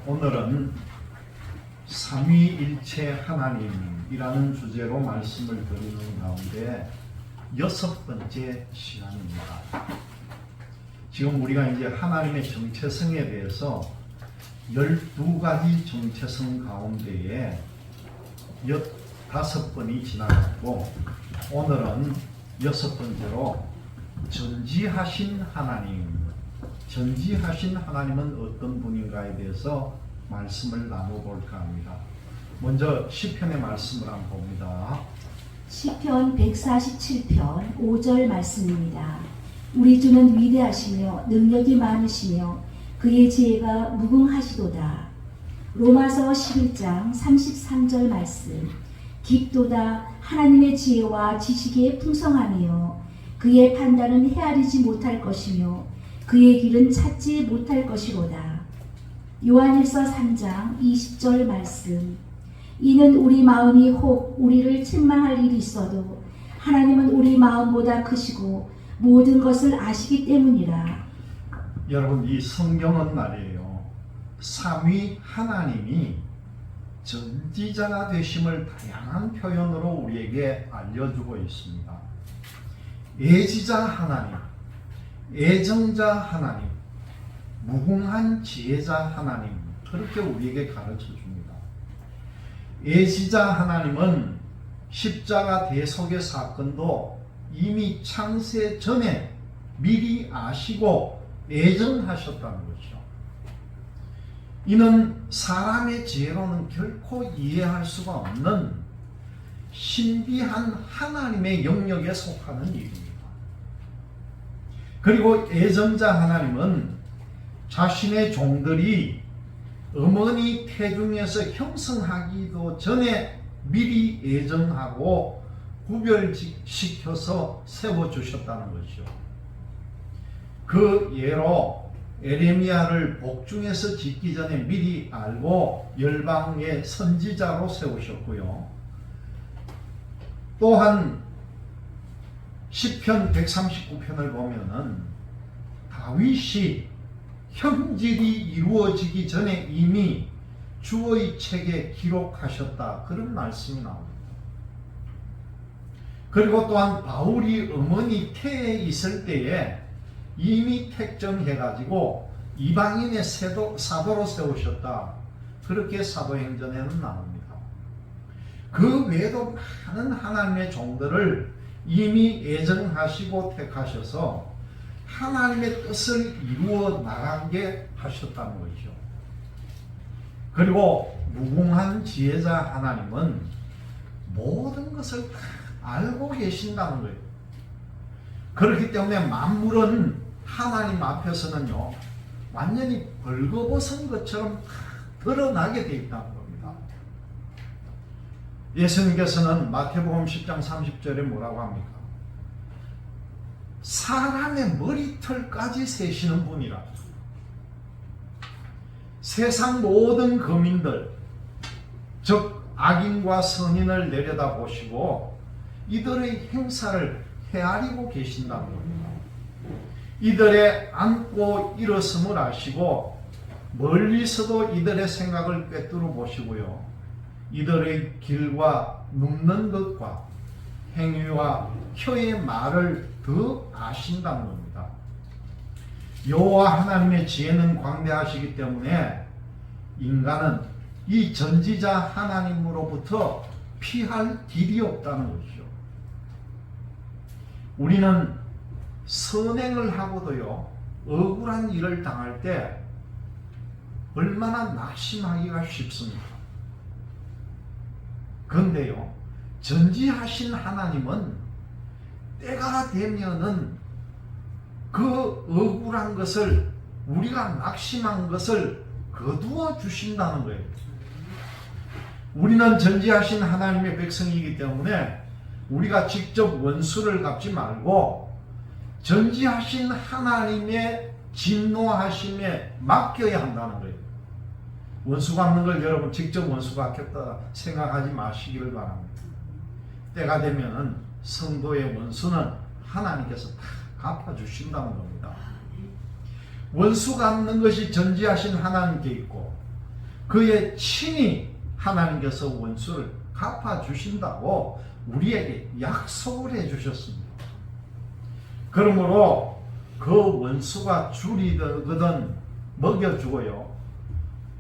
오늘은 삼위일체 하나님이라는 주제로 말씀을 드리는 가운데 6번째 시간입니다. 지금 우리가 이제 하나님의 정체성에 대해서 12가지 정체성 가운데에 15번이 지나갔고, 오늘은 6번째로 전지하신 하나님, 전지하신 하나님은 어떤 분인가에 대해서 말씀을 나눠볼까 합니다. 먼저 시편의 말씀을 한번 봅니다. 시편 147편 5절 말씀입니다. 우리 주는 위대하시며 능력이 많으시며 그의 지혜가 무궁하시도다. 로마서 11장 33절 말씀. 깊도다 하나님의 지혜와 지식의 풍성함이요 그의 판단은 헤아리지 못할 것이며 그의 길은 찾지 못할 것이로다. 요한일서 3장 20절 말씀. 이는 우리 마음이 혹 우리를 책망할 일이 있어도 하나님은 우리 마음보다 크시고 모든 것을 아시기 때문이라. 여러분, 이 성경은 말이에요, 삼위 하나님이 전지자가 되심을 다양한 표현으로 우리에게 알려주고 있습니다. 애지자 하나님, 애정자 하나님, 무궁한 지혜자 하나님, 그렇게 우리에게 가르쳐 줍니다. 애지자 하나님은 십자가 대속의 사건도 이미 창세 전에 미리 아시고 애정하셨다는 것이죠. 이는 사람의 지혜로는 결코 이해할 수가 없는 신비한 하나님의 영역에 속하는 일입니다. 그리고 애정자 하나님은 자신의 종들이 어머니 태중에서 형성하기도 전에 미리 애정하고 구별시켜서 세워주셨다는 것이죠. 그 예로 에레미야를 복중에서 짓기 전에 미리 알고 열방의 선지자로 세우셨고요. 또한 시편 139편을 보면은 다윗이 형질이 이루어지기 전에 이미 주의 책에 기록하셨다, 그런 말씀이 나옵니다. 그리고 또한 바울이 어머니 태에 있을 때에 이미 택정해가지고 이방인의 사도로 세우셨다, 그렇게 사도행전에는 나옵니다. 그 외에도 많은 하나님의 종들을 이미 애정하시고 택하셔서 하나님의 뜻을 이루어 나가게 하셨다는 것이죠. 그리고 무궁한 지혜자 하나님은 모든 것을 다 알고 계신다는 거예요. 그렇기 때문에 만물은 하나님 앞에서는요, 완전히 벌거벗은 것처럼 다 드러나게 되어 있다는 겁니다. 예수님께서는 마태복음 10장 30절에 뭐라고 합니까? 사람의 머리털까지 세시는 분이라. 세상 모든 거민들, 즉 악인과 선인을 내려다보시고 이들의 행사를 헤아리고 계신다는 겁니다. 이들의 앉고 일어섬을 아시고 멀리서도 이들의 생각을 꿰뚫어 보시고요, 이들의 길과 눕는 것과 행위와 혀의 말을 더 아신다는 겁니다. 여호와 하나님의 지혜는 광대하시기 때문에 인간은 이 전지자 하나님으로부터 피할 길이 없다는 것이죠. 우리는 선행을 하고도요, 억울한 일을 당할 때 얼마나 낙심하기가 쉽습니까? 그런데요, 전지하신 하나님은 때가 되면은 그 억울한 것을, 우리가 낙심한 것을 거두어 주신다는 거예요. 우리는 전지하신 하나님의 백성이기 때문에 우리가 직접 원수를 갚지 말고 전지하신 하나님의 진노하심에 맡겨야 한다는 거예요. 원수 갚는 걸 여러분 직접 원수 갚겠다 생각하지 마시기를 바랍니다. 때가 되면은 성도의 원수는 하나님께서 다 갚아주신다는 겁니다. 원수 갚는 것이 전지하신 하나님께 있고, 그의 친히 하나님께서 원수를 갚아주신다고 우리에게 약속을 해주셨습니다. 그러므로 그 원수가 줄이거든 먹여주고요,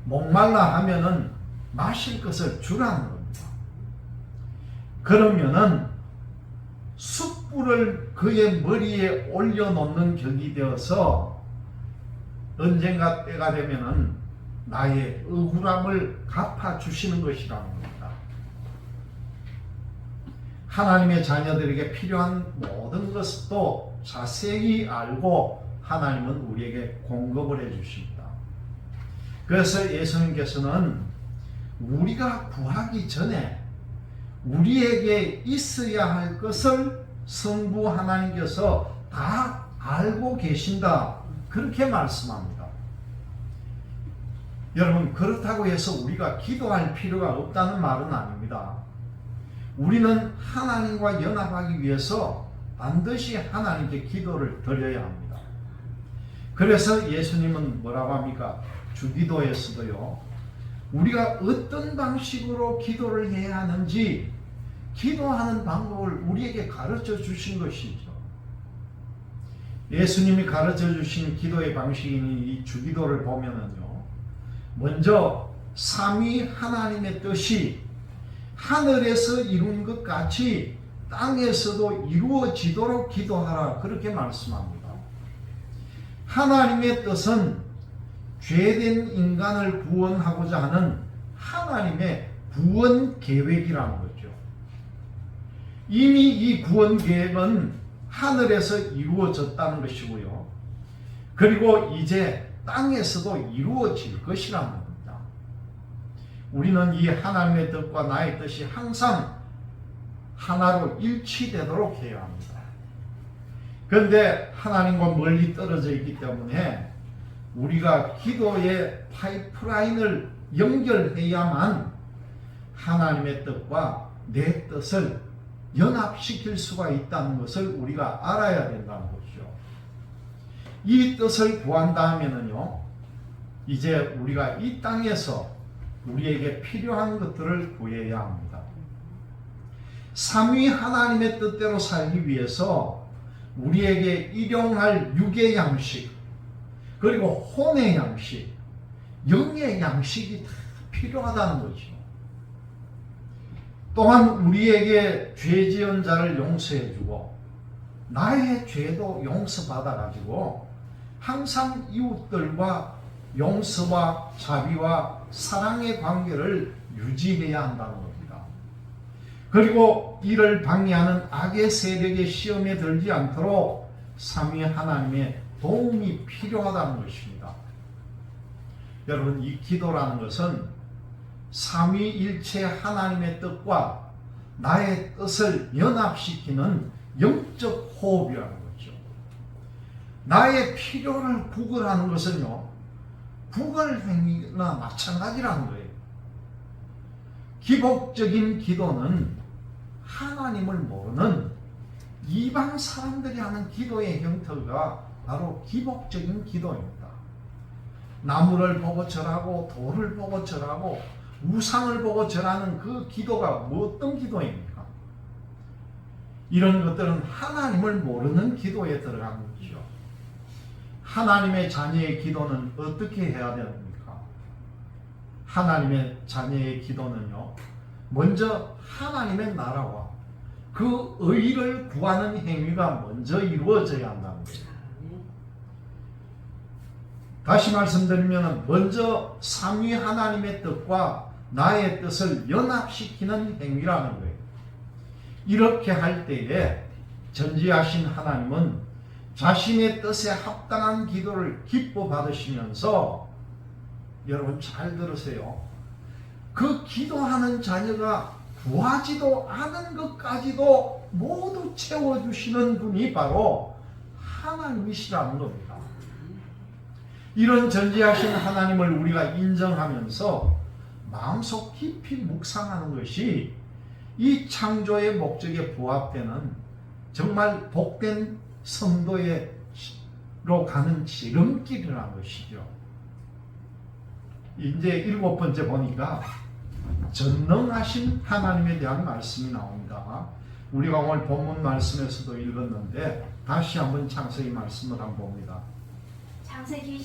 목말라 하면은 마실 것을 주라는 겁니다. 그러면은 숯불을 그의 머리에 올려놓는 격이 되어서 언젠가 때가 되면은 나의 억울함을 갚아주시는 것이라는 겁니다. 하나님의 자녀들에게 필요한 모든 것도 자세히 알고 하나님은 우리에게 공급을 해주십니다. 그래서 예수님께서는 우리가 구하기 전에 우리에게 있어야 할 것을 성부 하나님께서 다 알고 계신다, 그렇게 말씀합니다. 여러분, 그렇다고 해서 우리가 기도할 필요가 없다는 말은 아닙니다. 우리는 하나님과 연합하기 위해서 반드시 하나님께 기도를 드려야 합니다. 그래서 예수님은 뭐라고 합니까? 주기도에서도요, 우리가 어떤 방식으로 기도를 해야 하는지 기도하는 방법을 우리에게 가르쳐 주신 것이죠. 예수님이 가르쳐 주신 기도의 방식인 이 주기도를 보면은요, 먼저 삼위 하나님의 뜻이 하늘에서 이룬 것 같이 땅에서도 이루어지도록 기도하라, 그렇게 말씀합니다. 하나님의 뜻은 죄된 인간을 구원하고자 하는 하나님의 구원 계획이라는 거죠. 이미 이 구원 계획은 하늘에서 이루어졌다는 것이고요, 그리고 이제 땅에서도 이루어질 것이라는 겁니다. 우리는 이 하나님의 뜻과 나의 뜻이 항상 하나로 일치되도록 해야 합니다. 그런데 하나님과 멀리 떨어져 있기 때문에 우리가 기도의 파이프라인을 연결해야만 하나님의 뜻과 내 뜻을 연합시킬 수가 있다는 것을 우리가 알아야 된다는 것이죠. 이 뜻을 구한다 하면은요, 이제 우리가 이 땅에서 우리에게 필요한 것들을 구해야 합니다. 삼위 하나님의 뜻대로 살기 위해서 우리에게 일용할 육의 양식, 그리고 혼의 양식, 영의 양식이 다 필요하다는 거죠. 또한 우리에게 죄 지은 자를 용서해주고 나의 죄도 용서받아가지고 항상 이웃들과 용서와 자비와 사랑의 관계를 유지해야 한다는 겁니다. 그리고 이를 방해하는 악의 세력의 시험에 들지 않도록 삼위 하나님의 도움이 필요하다는 것입니다. 여러분, 이 기도라는 것은 삼위일체 하나님의 뜻과 나의 뜻을 연합시키는 영적 호흡이라는 거죠. 나의 필요를 구걸하는 것은요, 구걸 행위나 마찬가지라는 거예요. 기복적인 기도는 하나님을 모르는 이방 사람들이 하는 기도의 형태가 바로 기복적인 기도입니다. 나무를 보고 절하고 돌을 보고 절하고 우상을 보고 절하는 그 기도가 어떤 기도입니까? 이런 것들은 하나님을 모르는 기도에 들어간 것이죠. 하나님의 자녀의 기도는 어떻게 해야 됩니까? 하나님의 자녀의 기도는요, 먼저 하나님의 나라와 그 의를 구하는 행위가 먼저 이루어져야 한다는 거예요. 다시 말씀드리면 먼저 삼위 하나님의 뜻과 나의 뜻을 연합시키는 행위라는 거예요. 이렇게 할 때에 전지하신 하나님은 자신의 뜻에 합당한 기도를 기뻐 받으시면서, 여러분 잘 들으세요, 그 기도하는 자녀가 구하지도 않은 것까지도 모두 채워주시는 분이 바로 하나님이시라는 겁니다. 이런 전지하신 하나님을 우리가 인정하면서 마음속 깊이 묵상하는 것이 이 창조의 목적에 부합되는 정말 복된 성도로 가는 지름길이라는 것이죠. 이제 7번째 보니까 전능하신 하나님에 대한 말씀이 나옵니다. 우리가 오늘 본문 말씀에서도 읽었는데 다시 한번 창세기 말씀을 한번 봅니다. 창세기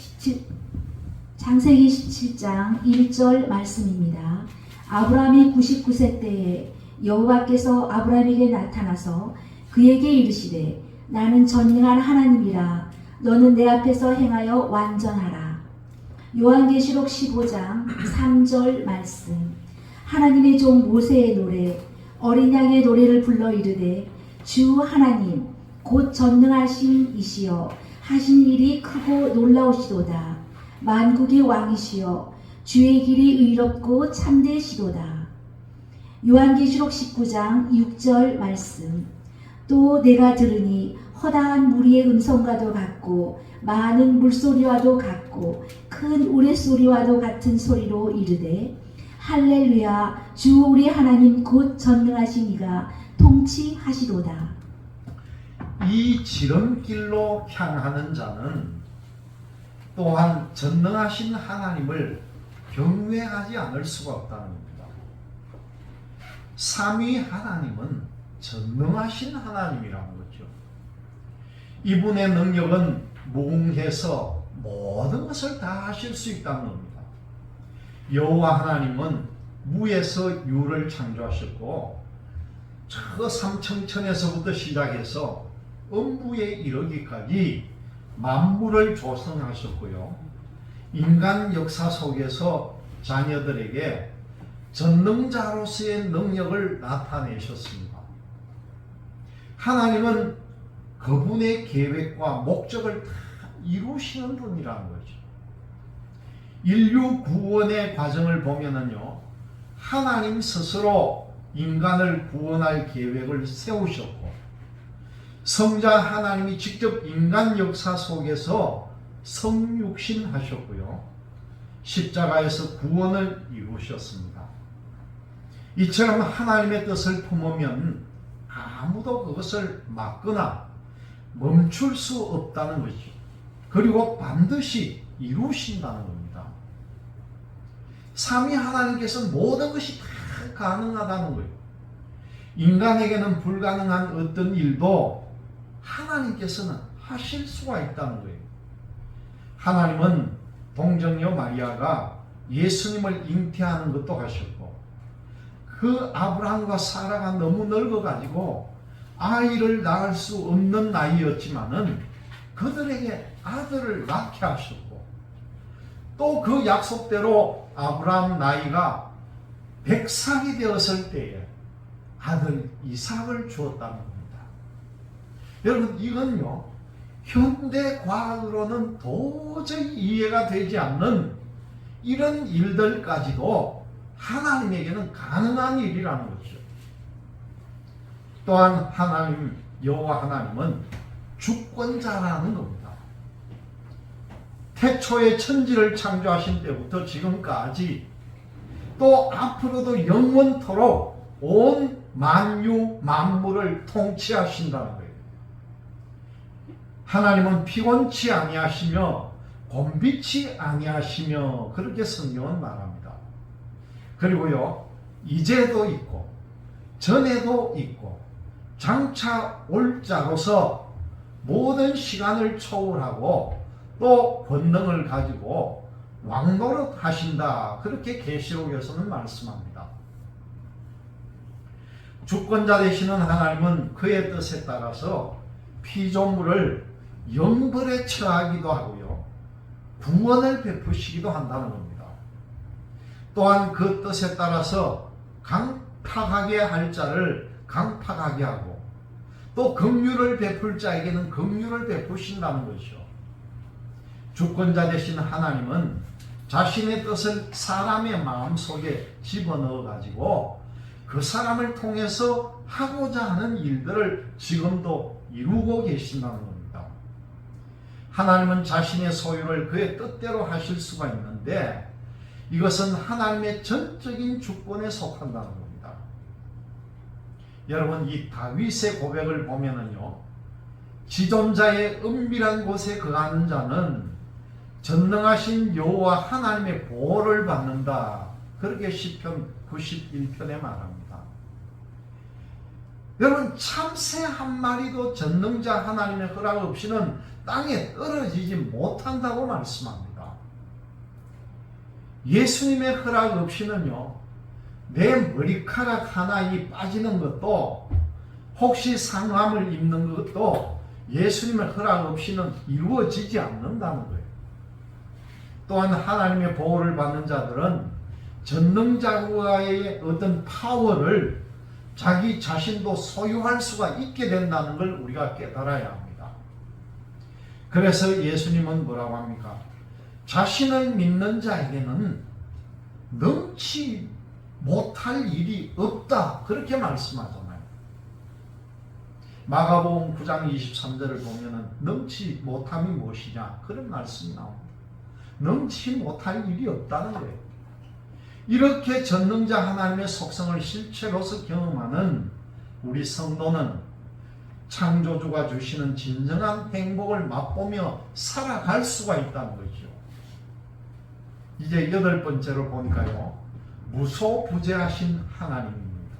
17장 1절 말씀입니다. 아브라함이 99세 때에 여호와께서 아브라함에게 나타나서 그에게 이르시되 나는 전능한 하나님이라 너는 내 앞에서 행하여 완전하라. 요한계시록 15장 3절 말씀. 하나님의 종 모세의 노래 어린 양의 노래를 불러 이르되 주 하나님 곧 전능하신 이시여 하신 일이 크고 놀라우시도다. 만국의 왕이시여 주의 길이 의롭고 참되시도다. 요한계시록 19장 6절 말씀. 또 내가 들으니 허다한 무리의 음성과도 같고 많은 물소리와도 같고 큰 우레소리와도 같은 소리로 이르되 할렐루야 주 우리 하나님 곧 전능하신 이가 통치하시도다. 이 지름길로 향하는 자는 또한 전능하신 하나님을 경외하지 않을 수가 없다는 겁니다. 삼위 하나님은 전능하신 하나님이라는 거죠. 이분의 능력은 무궁해서 모든 것을 다 하실 수 있다는 겁니다. 여호와 하나님은 무에서 유를 창조하셨고 저 삼청천에서부터 시작해서 음부에 이르기까지 만물을 조성하셨고요. 인간 역사 속에서 자녀들에게 전능자로서의 능력을 나타내셨습니다. 하나님은 그분의 계획과 목적을 다 이루시는 분이라는 거죠. 인류 구원의 과정을 보면은요, 하나님 스스로 인간을 구원할 계획을 세우셨고, 성자 하나님이 직접 인간 역사 속에서 성육신하셨고요, 십자가에서 구원을 이루셨습니다. 이처럼 하나님의 뜻을 품으면 아무도 그것을 막거나 멈출 수 없다는 것이죠. 그리고 반드시 이루신다는 겁니다. 삼위 하나님께서는 모든 것이 다 가능하다는 거예요. 인간에게는 불가능한 어떤 일도 하나님께서는 하실 수가 있다는 거예요. 하나님은 동정녀 마리아가 예수님을 잉태하는 것도 하셨고, 그 아브라함과 사라가 너무 늙어가지고 아이를 낳을 수 없는 나이였지만은 그들에게 아들을 낳게 하셨고, 또 그 약속대로 아브라함 나이가 100살이 되었을 때에 아들 이삭을 주었다는 겁니다. 여러분, 이건요, 현대 과학으로는 도저히 이해가 되지 않는 이런 일들까지도 하나님에게는 가능한 일이라는 거죠. 또한 하나님, 여호와 하나님은 주권자라는 겁니다. 태초에 천지를 창조하신 때부터 지금까지 또 앞으로도 영원토록 온 만유 만물을 통치하신다는 거예요. 하나님은 피곤치 아니하시며 곤비치 아니하시며, 그렇게 성경은 말합니다. 그리고요, 이제도 있고 전에도 있고 장차 올 자로서 모든 시간을 초월하고 또 권능을 가지고 왕노릇 하신다, 그렇게 계시록에서는 말씀합니다. 주권자 되시는 하나님은 그의 뜻에 따라서 피조물을 영벌에 처하기도 하고요, 구원을 베푸시기도 한다는 겁니다. 또한 그 뜻에 따라서 강팍하게 할 자를 강팍하게 하고, 또 긍휼을 베풀 자에게는 긍휼을 베푸신다는 것이죠. 주권자 되신 하나님은 자신의 뜻을 사람의 마음속에 집어넣어 가지고 그 사람을 통해서 하고자 하는 일들을 지금도 이루고 계신다는 겁니다. 하나님은 자신의 소유를 그의 뜻대로 하실 수가 있는데, 이것은 하나님의 전적인 주권에 속한다는 겁니다. 여러분, 이 다윗의 고백을 보면은요, 지존자의 은밀한 곳에 거하는 자는 전능하신 여호와 하나님의 보호를 받는다. 그렇게 시편 91편에 말합니다. 여러분, 참새 한 마리도 전능자 하나님의 허락 없이는 땅에 떨어지지 못한다고 말씀합니다. 예수님의 허락 없이는요, 내 머리카락 하나이 빠지는 것도, 혹시 상함을 입는 것도 예수님의 허락 없이는 이루어지지 않는다는 거예요. 또한 하나님의 보호를 받는 자들은 전능자와의 어떤 파워를 자기 자신도 소유할 수가 있게 된다는 걸 우리가 깨달아야 합니다. 그래서 예수님은 뭐라고 합니까? 자신을 믿는 자에게는 능치 못할 일이 없다. 그렇게 말씀하잖아요. 마가복음 9장 23절을 보면은 능치 못함이 무엇이냐? 그런 말씀이 나옵니다. 능치 못할 일이 없다는 거예요. 이렇게 전능자 하나님의 속성을 실체로서 경험하는 우리 성도는 창조주가 주시는 진정한 행복을 맛보며 살아갈 수가 있다는 거죠. 이제 8번째로 보니까요, 무소부재하신 하나님입니다.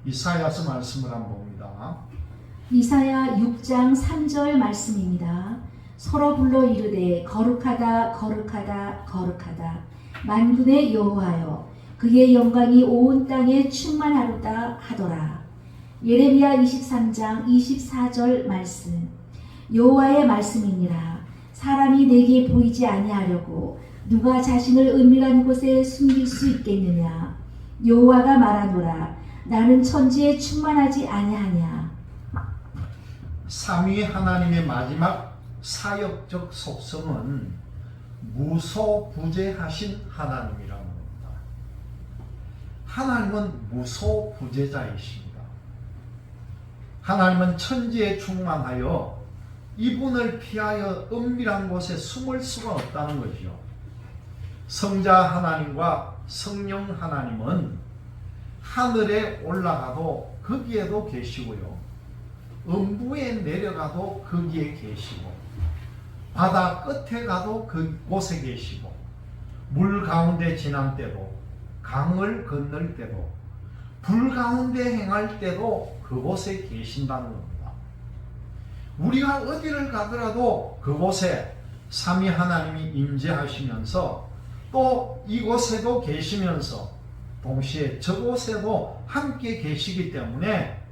이사야서 말씀을 한번 봅니다. 이사야 6장 3절 말씀입니다. 서로 불러 이르되 거룩하다 거룩하다 거룩하다 만군의 여호와여, 그의 영광이 온 땅에 충만하로다 하더라. 예레미야 23장 24절 말씀. 여호와의 말씀이니라. 사람이 내게 보이지 아니하려고 누가 자신을 은밀한 곳에 숨길 수 있겠느냐. 여호와가 말하노라. 나는 천지에 충만하지 아니하냐. 삼위 하나님의 마지막 사역적 속성은 무소부재하신 하나님이라는 겁니다. 하나님은 무소부재자이십니다. 하나님은 천지에 충만하여 이분을 피하여 은밀한 곳에 숨을 수가 없다는 것이요. 성자 하나님과 성령 하나님은 하늘에 올라가도 거기에도 계시고요, 음부에 내려가도 거기에 계시고, 바다 끝에 가도 그곳에 계시고, 물 가운데 지날 때도, 강을 건널 때도, 불 가운데 행할 때도 그곳에 계신다는 겁니다. 우리가 어디를 가더라도 그곳에 삼위 하나님이 임재하시면서 또 이곳에도 계시면서 동시에 저곳에도 함께 계시기 때문에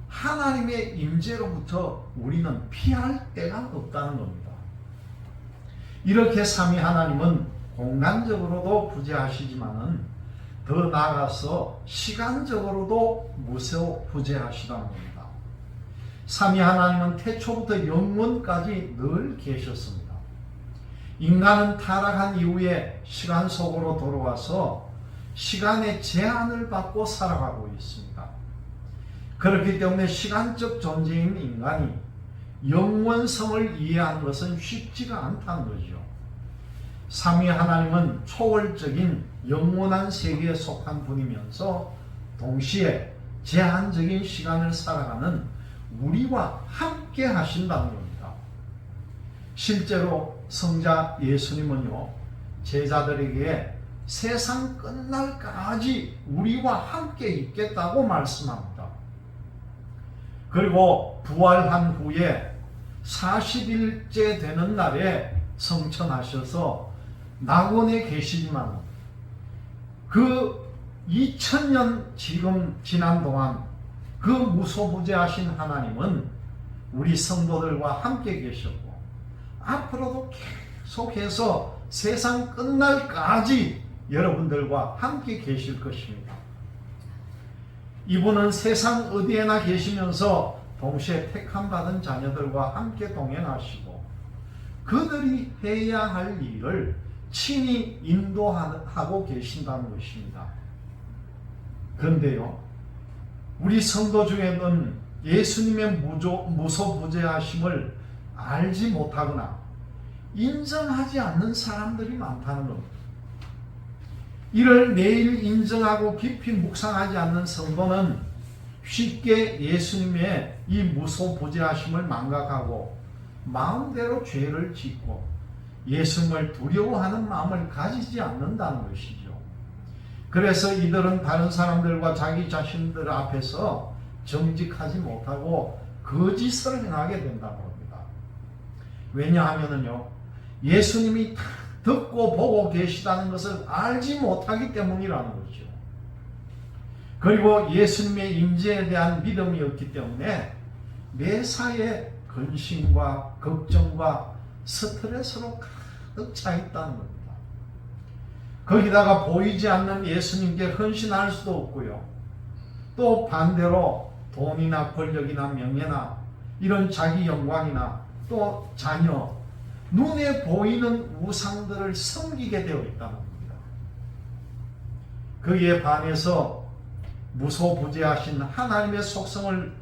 하나님의 임재로부터 우리는 피할 데가 없다는 겁니다. 이렇게 삼위 하나님은 공간적으로도 부재하시지만은 더 나아가서 시간적으로도 무소부재하시다는 겁니다. 삼위 하나님은 태초부터 영원까지 늘 계셨습니다. 인간은 타락한 이후에 시간 속으로 돌아와서 시간의 제한을 받고 살아가고 있습니다. 그렇기 때문에 시간적 존재인 인간이 영원성을 이해하는 것은 쉽지가 않다는 거죠. 삼위 하나님은 초월적인 영원한 세계에 속한 분이면서 동시에 제한적인 시간을 살아가는 우리와 함께 하신다는 겁니다. 실제로 성자 예수님은요, 제자들에게 세상 끝날까지 우리와 함께 있겠다고 말씀합니다. 그리고 부활한 후에 40일째 되는 날에 성천하셔서 낙원에 계시지만 그 2000년 지금 지난 동안 그 무소부재하신 하나님은 우리 성도들과 함께 계셨고 앞으로도 계속해서 세상 끝날까지 여러분들과 함께 계실 것입니다. 이분은 세상 어디에나 계시면서 동시에 택함받은 자녀들과 함께 동행하시고 그들이 해야 할 일을 친히 인도하고 계신다는 것입니다. 그런데요, 우리 성도 중에는 예수님의 무소부재하심을 알지 못하거나 인정하지 않는 사람들이 많다는 겁니다. 이를 매일 인정하고 깊이 묵상하지 않는 성도는 쉽게 예수님의 이 무소부재하심을 망각하고 마음대로 죄를 짓고 예수님을 두려워하는 마음을 가지지 않는다는 것이죠. 그래서 이들은 다른 사람들과 자기 자신들 앞에서 정직하지 못하고 거짓을 행하게 된다는 겁니다. 왜냐하면요, 예수님이 다 듣고 보고 계시다는 것을 알지 못하기 때문이라는 거죠. 그리고 예수님의 임재에 대한 믿음이 없기 때문에 매사에 근심과 걱정과 스트레스로 가득 차 있다는 겁니다. 거기다가 보이지 않는 예수님께 헌신할 수도 없고요. 또 반대로 돈이나 권력이나 명예나 이런 자기 영광이나 또 자녀, 눈에 보이는 우상들을 섬기게 되어 있다는 겁니다. 거기에 반해서 무소부재하신 하나님의 속성을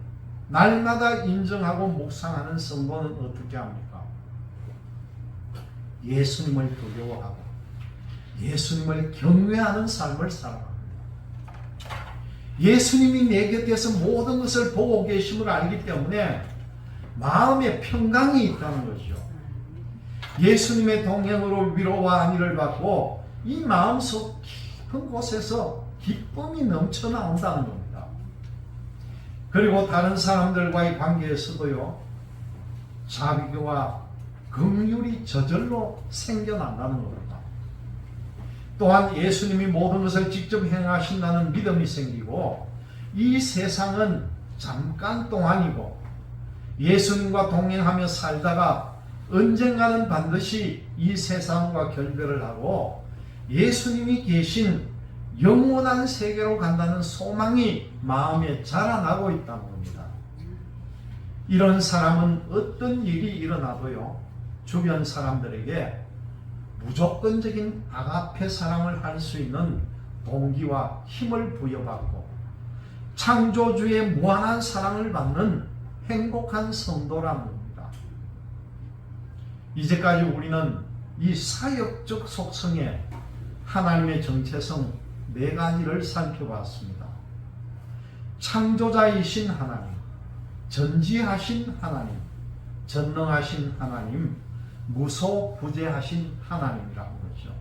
날마다 인정하고 묵상하는 성도는 어떻게 합니까? 예수님을 두려워하고 예수님을 경외하는 삶을 살아갑니다. 예수님이 내 곁에서 모든 것을 보고 계심을 알기 때문에 마음에 평강이 있다는 거죠. 예수님의 동행으로 위로와 안위를 받고 이 마음속 깊은 곳에서 기쁨이 넘쳐나온다는 겁니다. 그리고 다른 사람들과의 관계에서도요, 자비와 긍휼이 저절로 생겨난다는 겁니다. 또한 예수님이 모든 것을 직접 행하신다는 믿음이 생기고 이 세상은 잠깐 동안이고 예수님과 동행하며 살다가 언젠가는 반드시 이 세상과 결별을 하고 예수님이 계신 영원한 세계로 간다는 소망이 마음에 자라나고 있다는 겁니다. 이런 사람은 어떤 일이 일어나도요, 주변 사람들에게 무조건적인 아가페 사랑을 할 수 있는 동기와 힘을 부여받고 창조주의 무한한 사랑을 받는 행복한 성도라는 겁니다. 이제까지 우리는 이 사역적 속성의 하나님의 정체성 4가지를 살펴봤습니다. 창조자이신 하나님, 전지하신 하나님, 전능하신 하나님, 무소부재하신 하나님이라는 거죠.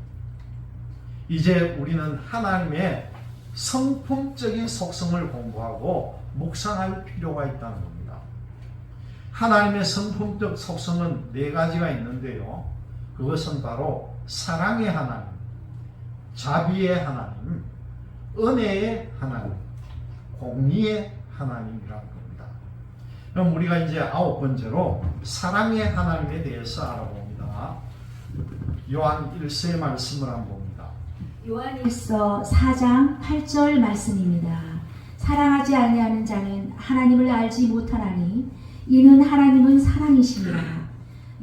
이제 우리는 하나님의 성품적인 속성을 공부하고 묵상할 필요가 있다는 겁니다. 하나님의 성품적 속성은 4가지가 있는데요. 그것은 바로 사랑의 하나님, 자비의 하나님, 은혜의 하나님, 공의의 하나님이라는 겁니다. 그럼 우리가 이제 9번째로 사랑의 하나님에 대해서 알아봅니다. 요한 1서의 말씀을 한번 봅니다. 요한 1서 4장 8절 말씀입니다. 사랑하지 아니하는 자는 하나님을 알지 못하나니 이는 하나님은 사랑이시니라.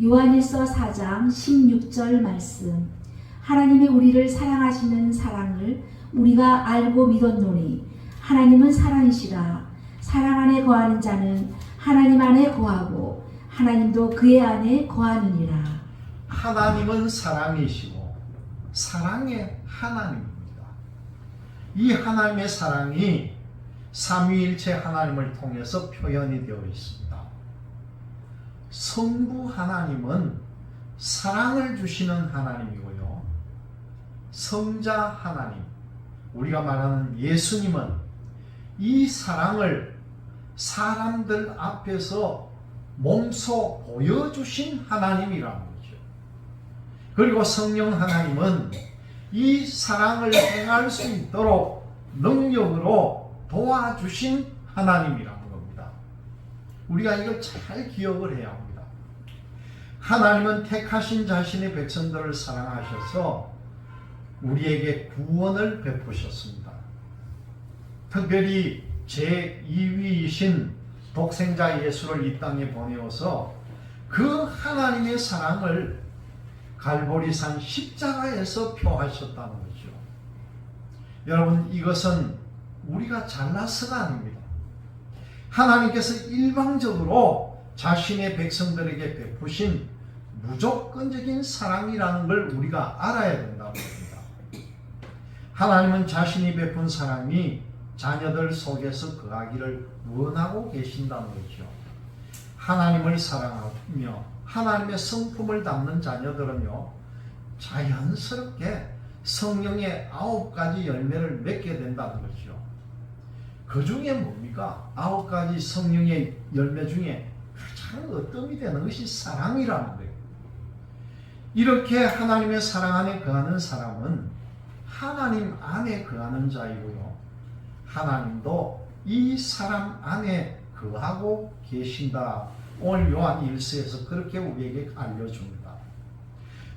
요한 1서 4장 16절 말씀. 하나님이 우리를 사랑하시는 사랑을 우리가 알고 믿었노니 하나님은 사랑이시라. 사랑 안에 거하는 자는 하나님 안에 거하고 하나님도 그의 안에 거하느니라. 하나님은 사랑이시고 사랑의 하나님입니다. 이 하나님의 사랑이 삼위일체 하나님을 통해서 표현이 되어 있습니다. 성부 하나님은 사랑을 주시는 하나님이고요. 성자 하나님, 우리가 말하는 예수님은 이 사랑을 사람들 앞에서 몸소 보여주신 하나님이라는 거죠. 그리고 성령 하나님은 이 사랑을 행할 수 있도록 능력으로 도와주신 하나님이라는 겁니다. 우리가 이걸 잘 기억을 해야 합니다. 하나님은 택하신 자신의 백성들을 사랑하셔서 우리에게 구원을 베푸셨습니다. 특별히 제2위이신 독생자 예수를 이 땅에 보내어서 그 하나님의 사랑을 갈보리산 십자가에서 표하셨다는 거죠. 여러분, 이것은 우리가 잘나서가 아닙니다. 하나님께서 일방적으로 자신의 백성들에게 베푸신 무조건적인 사랑이라는 걸 우리가 알아야 된다고 합니다. 하나님은 자신이 베푼 사랑이 자녀들 속에서 거하기를 원하고 계신다는 거죠. 하나님을 사랑하며 하나님의 성품을 담는 자녀들은요, 자연스럽게 성령의 9가지 열매를 맺게 된다는 것이요. 그 중에 뭡니까? 9가지 성령의 열매 중에 가장 어뜸이 되는 것이 사랑이라는 거예요. 이렇게 하나님의 사랑 안에 거하는 사람은 하나님 안에 거하는 자이고요, 하나님도 이 사람 안에 거하고 계신다. 오늘 요한 1서에서 그렇게 우리에게 알려줍니다.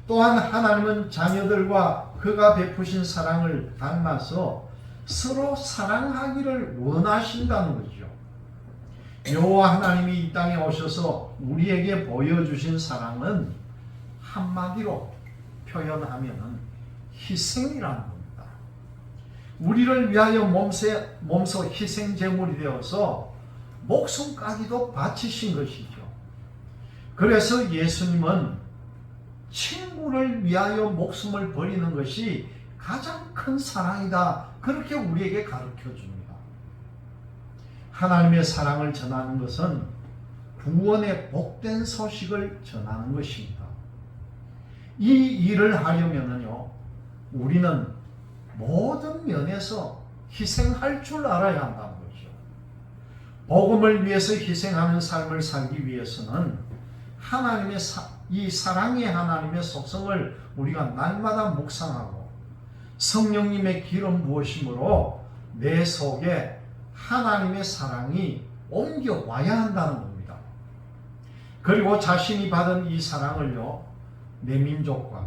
또한 하나님은 자녀들과 그가 베푸신 사랑을 닮아서 서로 사랑하기를 원하신다는 거죠. 여호와 하나님이 이 땅에 오셔서 우리에게 보여주신 사랑은 한마디로 표현하면 희생이라는 겁니다. 우리를 위하여 몸소 희생제물이 되어서 목숨까지도 바치신 것이죠. 그래서 예수님은 친구를 위하여 목숨을 버리는 것이 가장 큰 사랑이다. 그렇게 우리에게 가르쳐 줍니다. 하나님의 사랑을 전하는 것은 구원의 복된 소식을 전하는 것입니다. 이 일을 하려면요, 우리는 모든 면에서 희생할 줄 알아야 한다는 거죠. 복음을 위해서 희생하는 삶을 살기 위해서는 하나님의 이 사랑의 하나님의 속성을 우리가 날마다 묵상하고 성령님의 기름 부으심으로 내 속에 하나님의 사랑이 옮겨와야 한다는 겁니다. 그리고 자신이 받은 이 사랑을요, 내 민족과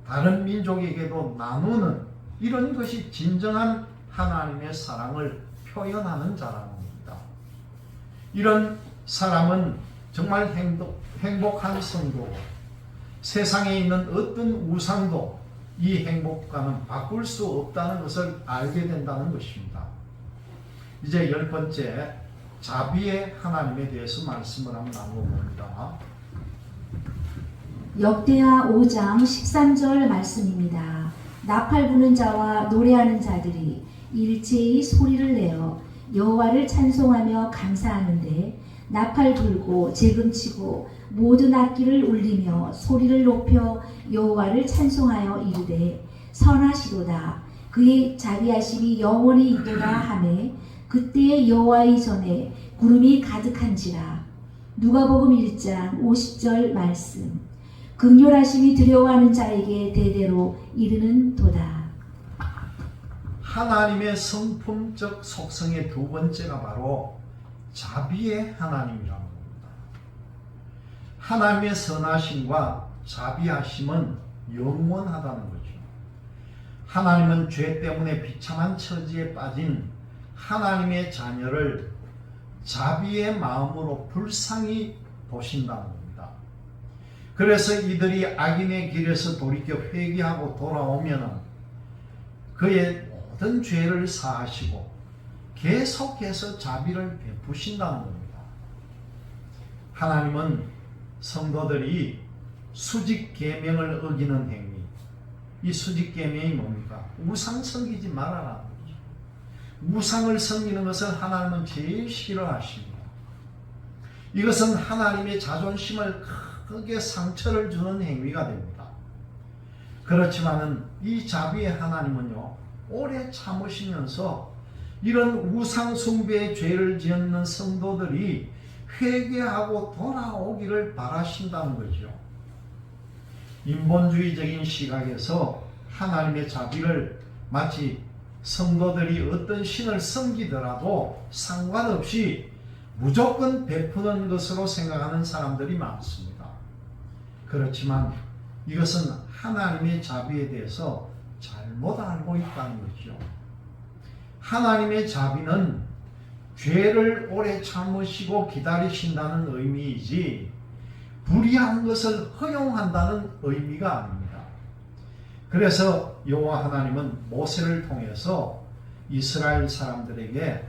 다른 민족에게도 나누는 이런 것이 진정한 하나님의 사랑을 표현하는 자라는 겁니다. 이런 사람은 정말 행복한 성도고 세상에 있는 어떤 우상도 이 행복과는 바꿀 수 없다는 것을 알게 된다는 것입니다. 이제 10번째, 자비의 하나님에 대해서 말씀을 한번 나눠봅니다. 역대하 5장 13절 말씀입니다. 나팔 부는 자와 노래하는 자들이 일제히 소리를 내어 여호와를 찬송하며 감사하는데 나팔 불고 재금치고 모든 악기를 울리며 소리를 높여 여호와를 찬송하여 이르되 선하시도다. 그의 자비하심이 영원히 있도다 하매 그때의 여호와의 전에 구름이 가득한지라. 누가복음 1장 50절 말씀. 긍휼하심이 두려워하는 자에게 대대로 이르는 도다. 하나님의 성품적 속성의 두 번째가 바로 자비의 하나님이라는 겁니다. 하나님의 선하심과 자비하심은 영원하다는 거죠. 하나님은 죄 때문에 비참한 처지에 빠진 하나님의 자녀를 자비의 마음으로 불쌍히 보신다는 겁니다. 그래서 이들이 악인의 길에서 돌이켜 회개하고 돌아오면 그의 모든 죄를 사하시고 계속해서 자비를 베푸신다는 겁니다. 하나님은 성도들이 수직 계명을 어기는 행위, 이 수직 계명이 뭡니까? 우상 섬기지 말아라는 거죠. 우상을 섬기는 것을 하나님은 제일 싫어하십니다. 이것은 하나님의 자존심을 크게 상처를 주는 행위가 됩니다. 그렇지만은 이 자비의 하나님은요, 오래 참으시면서 이런 우상 숭배의 죄를 지었는 성도들이 회개하고 돌아오기를 바라신다는 거죠. 인본주의적인 시각에서 하나님의 자비를 마치 성도들이 어떤 신을 섬기더라도 상관없이 무조건 베푸는 것으로 생각하는 사람들이 많습니다. 그렇지만 이것은 하나님의 자비에 대해서 잘못 알고 있다는 거죠. 하나님의 자비는 죄를 오래 참으시고 기다리신다는 의미이지 불의한 것을 허용한다는 의미가 아닙니다. 그래서 여호와 하나님은 모세를 통해서 이스라엘 사람들에게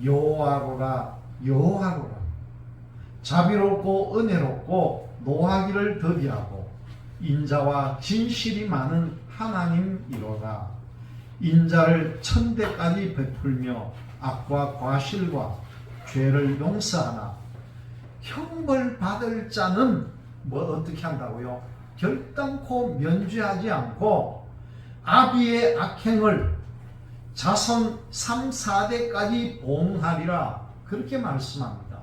여호와로라 여호와로라 자비롭고 은혜롭고 노하기를 더디하고 인자와 진실이 많은 하나님이로다. 인자를 천대까지 베풀며 악과 과실과 죄를 용서하나 형벌 받을 자는 뭐 어떻게 한다고요? 결단코 면죄하지 않고 아비의 악행을 자손 3, 4대까지 보응하리라 그렇게 말씀합니다.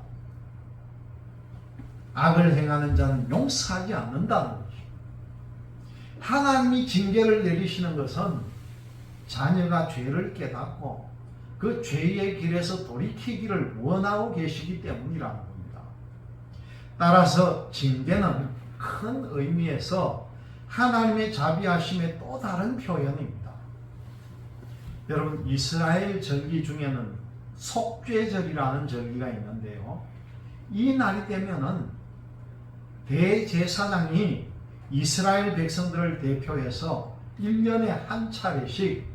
악을 행하는 자는 용서하지 않는다는 거죠. 하나님이 징계를 내리시는 것은 자녀가 죄를 깨닫고 그 죄의 길에서 돌이키기를 원하고 계시기 때문이라는 겁니다. 따라서 징계는 큰 의미에서 하나님의 자비하심의 또 다른 표현입니다. 여러분, 이스라엘 절기 중에는 속죄절이라는 절기가 있는데요. 이 날이 되면은 대제사장이 이스라엘 백성들을 대표해서 1년에 한 차례씩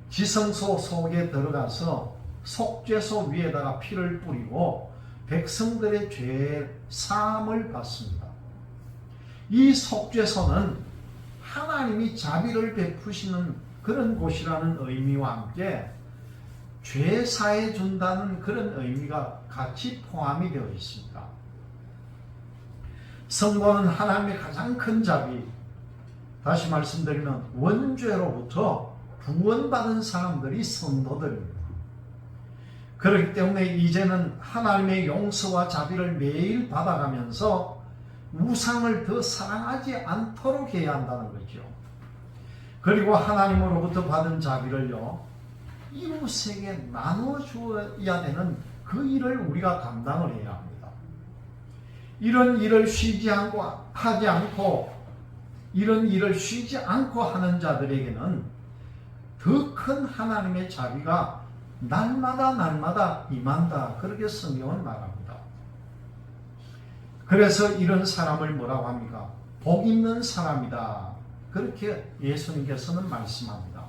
지성소 속에 들어가서 속죄소 위에다가 피를 뿌리고 백성들의 죄 사함을 받습니다. 이 속죄소는 하나님이 자비를 베푸시는 그런 곳이라는 의미와 함께 죄 사해 준다는 그런 의미가 같이 포함이 되어 있습니다. 성도는 하나님의 가장 큰 자비, 다시 말씀드리면 원죄로부터 구원받은 사람들이 성도들입니다. 그렇기 때문에 이제는 하나님의 용서와 자비를 매일 받아가면서 우상을 더 사랑하지 않도록 해야 한다는 거죠. 그리고 하나님으로부터 받은 자비를요, 이웃에게 나누어 주어야 되는 그 일을 우리가 감당을 해야 합니다. 이런 일을 쉬지 않고 하지 않고 이런 일을 쉬지 않고 하는 자들에게는 더 큰 하나님의 자비가 날마다 임한다. 그렇게 성경은 말합니다. 그래서 이런 사람을 뭐라고 합니까? 복 있는 사람이다. 그렇게 예수님께서는 말씀합니다.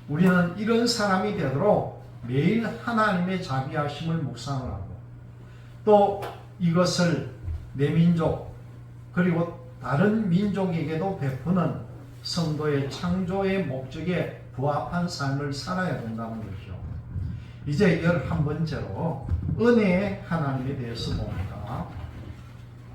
우리는 이런 사람이 되도록 매일 하나님의 자비하심을 묵상을 하고 또 이것을 내 민족 그리고 다른 민족에게도 베푸는 성도의 창조의 목적에 부합한 삶을 살아야 된다는 것이죠. 이제 11번째로 은혜의 하나님에 대해서 봅니다.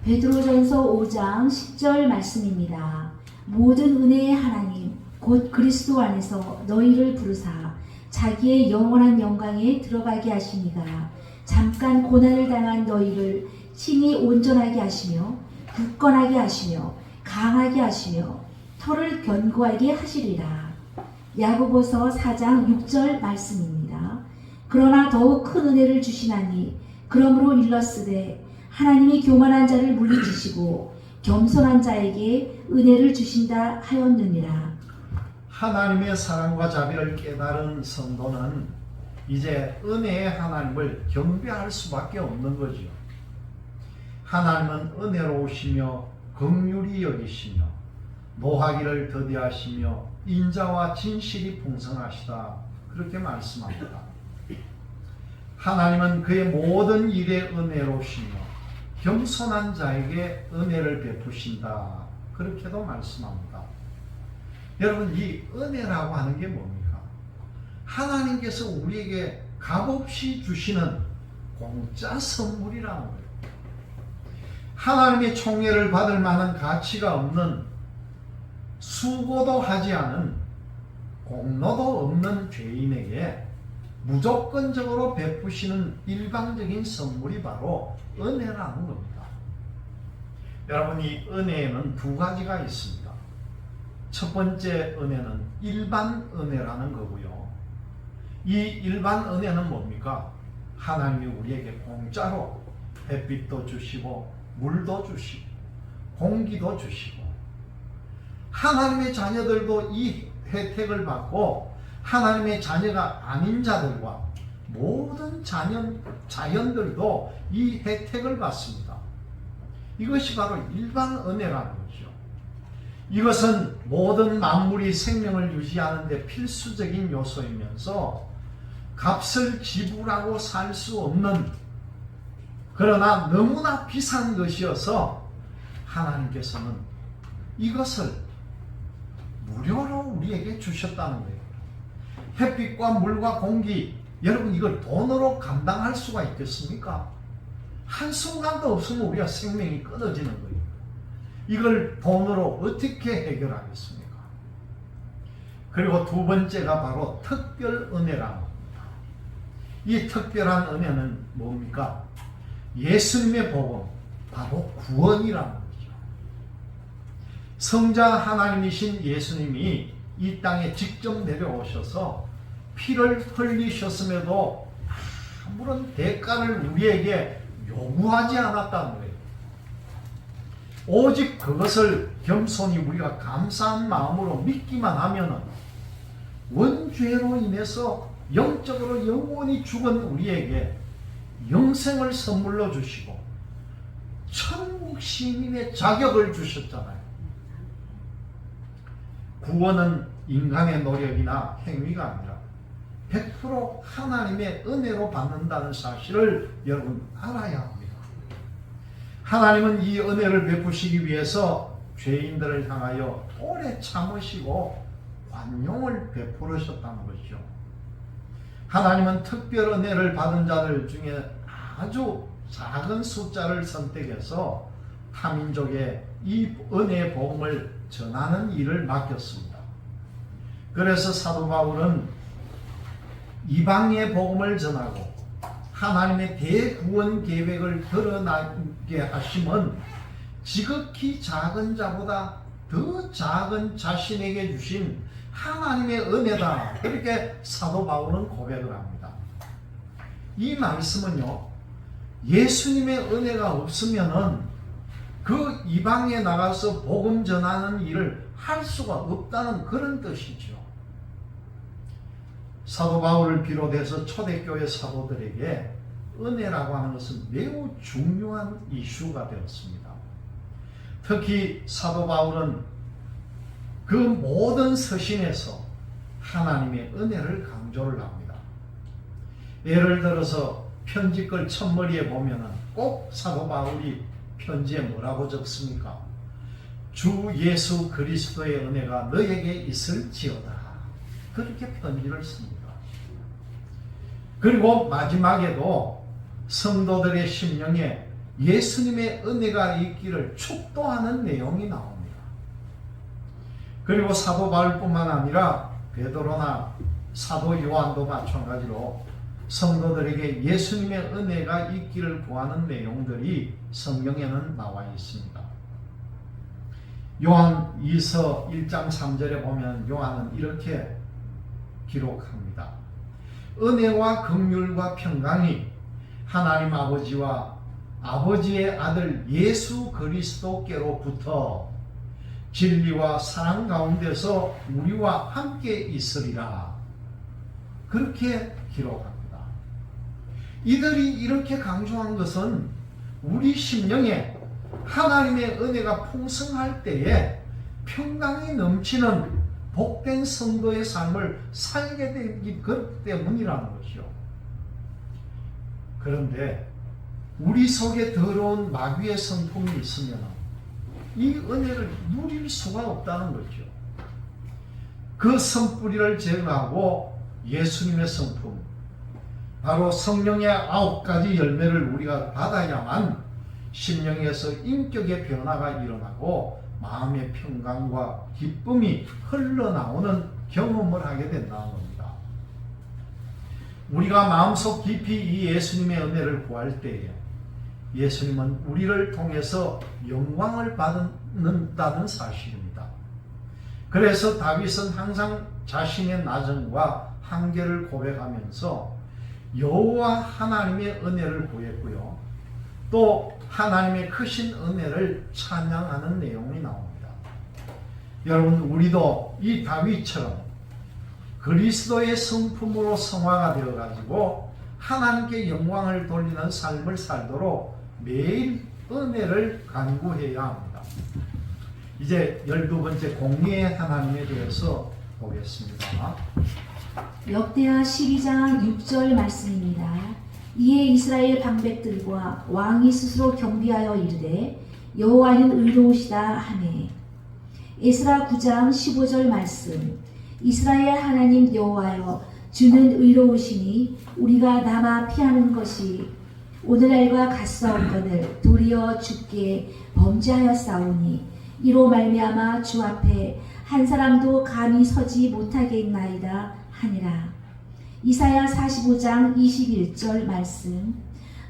베드로전서 5장 10절 말씀입니다. 모든 은혜의 하나님 곧 그리스도 안에서 너희를 부르사 자기의 영원한 영광에 들어가게 하시니가 잠깐 고난을 당한 너희를 친히 온전하게 하시며 굳건하게 하시며 강하게 하시며 털을 견고하게 하시리라. 야고보서 4장 6절 말씀입니다. 그러나 더욱 큰 은혜를 주시나니 그러므로 일렀으되 하나님이 교만한 자를 물리치시고 겸손한 자에게 은혜를 주신다 하였느니라. 하나님의 사랑과 자비를 깨달은 성도는 이제 은혜의 하나님을 경배할 수밖에 없는 거죠. 하나님은 은혜로우시며 긍휼히 여기시며 노하기를 더디하시며 인자와 진실이 풍성하시다. 그렇게 말씀합니다. 하나님은 그의 모든 일에 은혜로우시며 겸손한 자에게 은혜를 베푸신다. 그렇게도 말씀합니다. 여러분, 이 은혜라고 하는 게 뭡니까? 하나님께서 우리에게 값없이 주시는 공짜 선물이라는 거예요. 하나님의 총애를 받을 만한 가치가 없는 수고도 하지 않은 공로도 없는 죄인에게 무조건적으로 베푸시는 일방적인 선물이 바로 은혜라는 겁니다. 여러분, 이 은혜에는 두 가지가 있습니다. 첫 번째 은혜는 일반 은혜라는 거고요. 이 일반 은혜는 뭡니까? 하나님이 우리에게 공짜로 햇빛도 주시고 물도 주시고 공기도 주시고 하나님의 자녀들도 이 혜택을 받고 하나님의 자녀가 아닌 자들과 모든 자연들도 이 혜택을 받습니다. 이것이 바로 일반 은혜라는 거죠. 이것은 모든 만물이 생명을 유지하는 데 필수적인 요소이면서 값을 지불하고 살 수 없는, 그러나 너무나 비싼 것이어서 하나님께서는 이것을 무료로 우리에게 주셨다는 거예요. 햇빛과 물과 공기, 여러분 이걸 돈으로 감당할 수가 있겠습니까? 한순간도 없으면 우리가 생명이 끊어지는 거예요. 이걸 돈으로 어떻게 해결하겠습니까? 그리고 두 번째가 바로 특별 은혜라는 겁니다. 이 특별한 은혜는 뭡니까? 예수님의 복음, 바로 구원이라는 거죠. 성자 하나님이신 예수님이 이 땅에 직접 내려오셔서 피를 흘리셨음에도 아무런 대가를 우리에게 요구하지 않았다는 거예요. 오직 그것을 겸손히 우리가 감사한 마음으로 믿기만 하면은 원죄로 인해서 영적으로 영원히 죽은 우리에게 영생을 선물로 주시고 천국 시민의 자격을 주셨잖아요. 구원은 인간의 노력이나 행위가 아니라 100% 하나님의 은혜로 받는다는 사실을 여러분 알아야 합니다. 하나님은 이 은혜를 베푸시기 위해서 죄인들을 향하여 오래 참으시고 관용을 베풀으셨다는 것이죠. 하나님은 특별 은혜를 받은 자들 중에 아주 작은 숫자를 선택해서 타민족에 이 은혜의 복음을 전하는 일을 맡겼습니다. 그래서 사도 바울은 이방의 복음을 전하고 하나님의 대구원 계획을 드러나게 하심은 지극히 작은 자보다 더 작은 자신에게 주신 하나님의 은혜다. 그렇게 사도 바울은 고백을 합니다. 이 말씀은요, 예수님의 은혜가 없으면은 그 이방에 나가서 복음 전하는 일을 할 수가 없다는 그런 뜻이죠. 사도 바울을 비롯해서 초대교회 사도들에게 은혜라고 하는 것은 매우 중요한 이슈가 되었습니다. 특히 사도 바울은 그 모든 서신에서 하나님의 은혜를 강조를 합니다. 예를 들어서 편지글 첫머리에 보면은 꼭 사도 바울이 편지에 뭐라고 적습니까? 주 예수 그리스도의 은혜가 너에게 있을지어다. 그렇게 편지를 씁니다. 그리고 마지막에도 성도들의 심령에 예수님의 은혜가 있기를 축도하는 내용이 나옵니다. 그리고 사도 바울뿐만 아니라 베드로나 사도 요한도 마찬가지로 성도들에게 예수님의 은혜가 있기를 구하는 내용들이 성경에는 나와 있습니다. 요한 2서 1장 3절에 보면 요한은 이렇게 기록합니다. 은혜와 긍휼과 평강이 하나님 아버지와 아버지의 아들 예수 그리스도께로부터 진리와 사랑 가운데서 우리와 함께 있으리라. 그렇게 기록합니다. 이들이 이렇게 강조한 것은 우리 심령에 하나님의 은혜가 풍성할 때에 평강이 넘치는 복된 성도의 삶을 살게 되기 때문이라는 것이요. 그런데 우리 속에 더러운 마귀의 성품이 있으면 이 은혜를 누릴 수가 없다는 거죠. 그 성뿌리를 제거하고 예수님의 성품, 바로 성령의 9가지 열매를 우리가 받아야만 심령에서 인격의 변화가 일어나고 마음의 평강과 기쁨이 흘러나오는 경험을 하게 된다는 겁니다. 우리가 마음속 깊이 이 예수님의 은혜를 구할 때에 예수님은 우리를 통해서 영광을 받는다는 사실입니다. 그래서 다윗은 항상 자신의 나정과 한계를 고백하면서 여호와 하나님의 은혜를 구했고요. 또 하나님의 크신 은혜를 찬양하는 내용이 나옵니다. 여러분, 우리도 이 다윗처럼 그리스도의 성품으로 성화가 되어가지고 하나님께 영광을 돌리는 삶을 살도록 매일 은혜를 간구해야 합니다. 이제 12번째 공의의 하나님에 대해서 보겠습니다. 역대하 12장 6절 말씀입니다. 이에 이스라엘 방백들과 왕이 스스로 경비하여 이르되 여호와는 의로우시다 하매. 에스라 9장 15절 말씀. 이스라엘 하나님 여호와여, 주는 의로우시니 우리가 남아 피하는 것이 오늘날과 같사온건을 도리어 주께 범죄하였사오니 이로 말미암아 주 앞에 한 사람도 감히 서지 못하겠나이다 하니라. 이사야 45장 21절 말씀.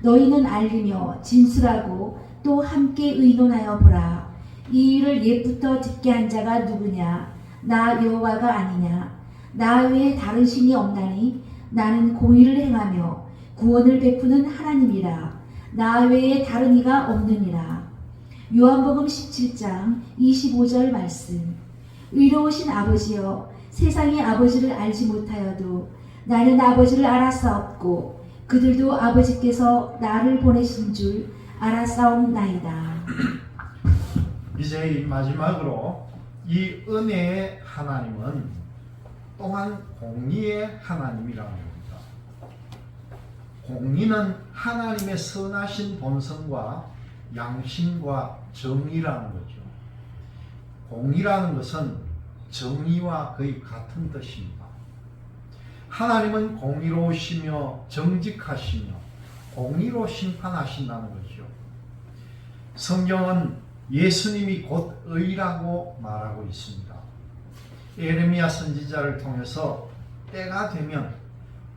너희는 알리며 진술하고 또 함께 의논하여 보라. 이 일을 옛부터 듣게 한 자가 누구냐? 나 여호와가 아니냐? 나 외에 다른 신이 없나니 나는 공의를 행하며 구원을 베푸는 하나님이라. 나 외에 다른 이가 없느니라. 요한복음 17장 25절 말씀. 의로우신 아버지여, 세상이 아버지를 알지 못하여도 나는 아버지를 알았사옵고 그들도 아버지께서 나를 보내신 줄 알았사옵나이다. 이제 이 마지막으로 이 은혜의 하나님은 또한 공의의 하나님이라는 겁니다. 공의는 하나님의 선하신 본성과 양심과 정의라는 거죠. 공의라는 것은 정의와 거의 같은 뜻입니다. 하나님은 공의로우시며 정직하시며 공의로 심판하신다는 거죠. 성경은 예수님이 곧 의라고 말하고 있습니다. 예레미야 선지자를 통해서 때가 되면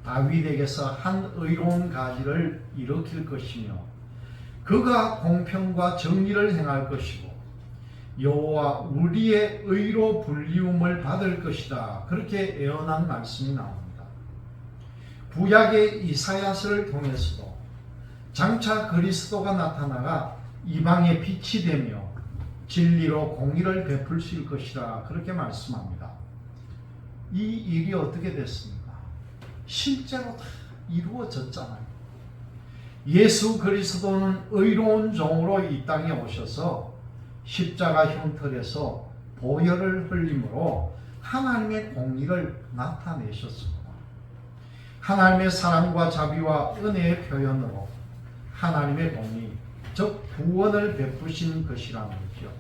다윗에게서 한 의로운 가지를 일으킬 것이며 그가 공평과 정의를 행할 것이고 여호와 우리의 의로 불리움을 받을 것이다. 그렇게 예언한 말씀이 나옵니다. 구약의 이사야서를 통해서도 장차 그리스도가 나타나가 이방의 빛이 되며 진리로 공의를 베풀실 것이라 그렇게 말씀합니다. 이 일이 어떻게 됐습니까? 실제로 다 이루어졌잖아요. 예수 그리스도는 의로운 종으로 이 땅에 오셔서 십자가 형틀에서 보혈을 흘림으로 하나님의 공의를 나타내셨습니다. 하나님의 사랑과 자비와 은혜의 표현으로 하나님의 공의, 즉 구원을 베푸신 것이라는 거죠.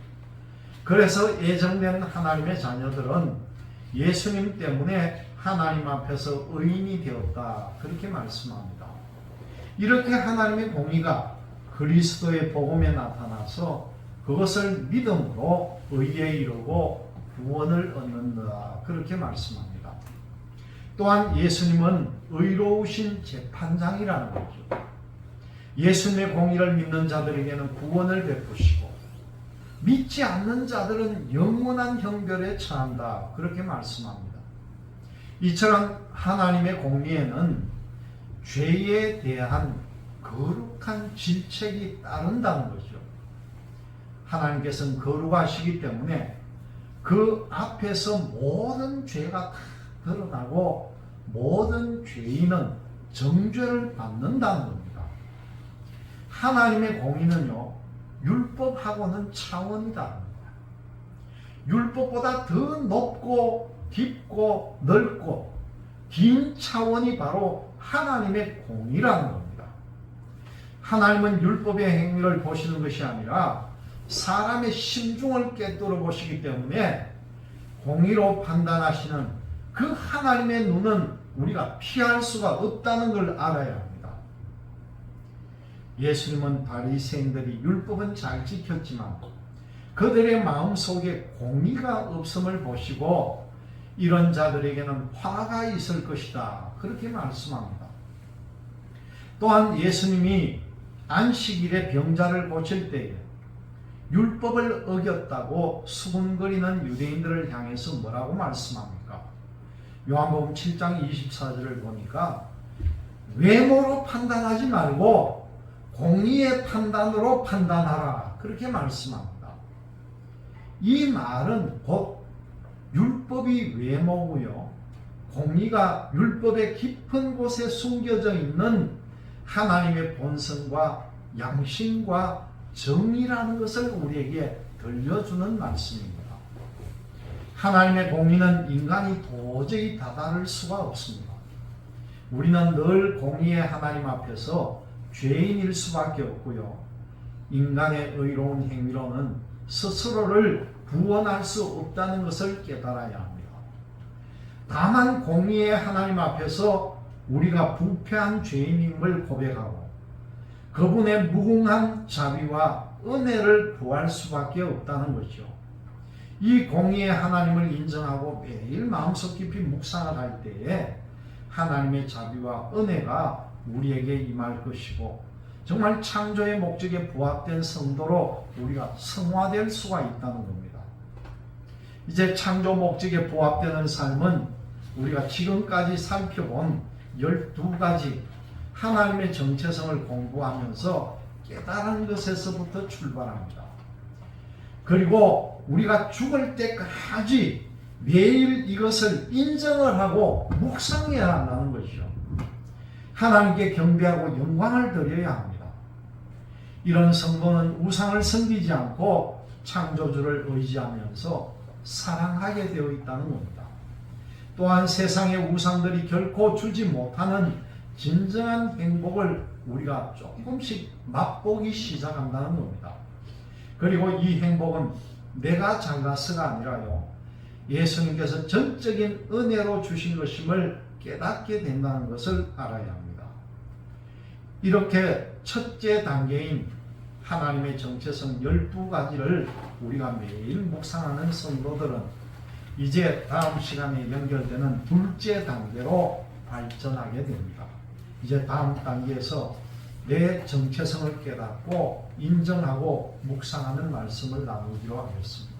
그래서 예정된 하나님의 자녀들은 예수님 때문에 하나님 앞에서 의인이 되었다. 그렇게 말씀합니다. 이렇게 하나님의 공의가 그리스도의 복음에 나타나서 그것을 믿음으로 의에 이르고 구원을 얻는다. 그렇게 말씀합니다. 또한 예수님은 의로우신 재판장이라는 거죠. 예수님의 공의를 믿는 자들에게는 구원을 베푸시고 믿지 않는 자들은 영원한 형벌에 처한다. 그렇게 말씀합니다. 이처럼 하나님의 공의에는 죄에 대한 거룩한 질책이 따른다는 거죠. 하나님께서는 거룩하시기 때문에 그 앞에서 모든 죄가 다 드러나고 모든 죄인은 정죄를 받는다는 겁니다. 하나님의 공의는요, 율법하고는 차원이 다릅니다. 율법보다 더 높고 깊고 넓고 긴 차원이 바로 하나님의 공의라는 겁니다. 하나님은 율법의 행위를 보시는 것이 아니라 사람의 심중을 꿰뚫어 보시기 때문에 공의로 판단하시는 그 하나님의 눈은 우리가 피할 수가 없다는 걸 알아야 합니다. 예수님은 바리새인들이 율법은 잘 지켰지만 그들의 마음속에 공의가 없음을 보시고 이런 자들에게는 화가 있을 것이다. 그렇게 말씀합니다. 또한 예수님이 안식일에 병자를 고칠 때에 율법을 어겼다고 수군거리는 유대인들을 향해서 뭐라고 말씀합니까? 요한복음 7장 24절을 보니까 외모로 판단하지 말고 공의의 판단으로 판단하라. 그렇게 말씀합니다. 이 말은 곧 율법이 외모고요. 공의가 율법의 깊은 곳에 숨겨져 있는 하나님의 본성과 양심과 정의라는 것을 우리에게 들려주는 말씀입니다. 하나님의 공의는 인간이 도저히 다다를 수가 없습니다. 우리는 늘 공의의 하나님 앞에서 죄인일 수밖에 없고요. 인간의 의로운 행위로는 스스로를 구원할 수 없다는 것을 깨달아야 합니다. 다만 공의의 하나님 앞에서 우리가 부패한 죄인임을 고백하고 그분의 무궁한 자비와 은혜를 구할 수밖에 없다는 것이죠. 이 공의의 하나님을 인정하고 매일 마음속 깊이 묵상을 할 때에 하나님의 자비와 은혜가 우리에게 임할 것이고 정말 창조의 목적에 부합된 성도로 우리가 성화될 수가 있다는 겁니다. 이제 창조 목적에 부합되는 삶은 우리가 지금까지 살펴본 12가지 하나님의 정체성을 공부하면서 깨달은 것에서부터 출발합니다. 그리고 우리가 죽을 때까지 매일 이것을 인정을 하고 묵상해야 한다는 것이죠. 하나님께 경배하고 영광을 드려야 합니다. 이런 성도는 우상을 섬기지 않고 창조주를 의지하면서 사랑하게 되어 있다는 겁니다. 또한 세상의 우상들이 결코 주지 못하는 진정한 행복을 우리가 조금씩 맛보기 시작한다는 겁니다. 그리고 이 행복은 내가 잘나서가 아니라요, 예수님께서 전적인 은혜로 주신 것임을 깨닫게 된다는 것을 알아야 합니다. 이렇게 첫째 단계인 하나님의 정체성 12가지를 우리가 매일 묵상하는 성도들은 이제 다음 시간에 연결되는 둘째 단계로 발전하게 됩니다. 이제 다음 단계에서 내 정체성을 깨닫고 인정하고 묵상하는 말씀을 나누기로 하겠습니다.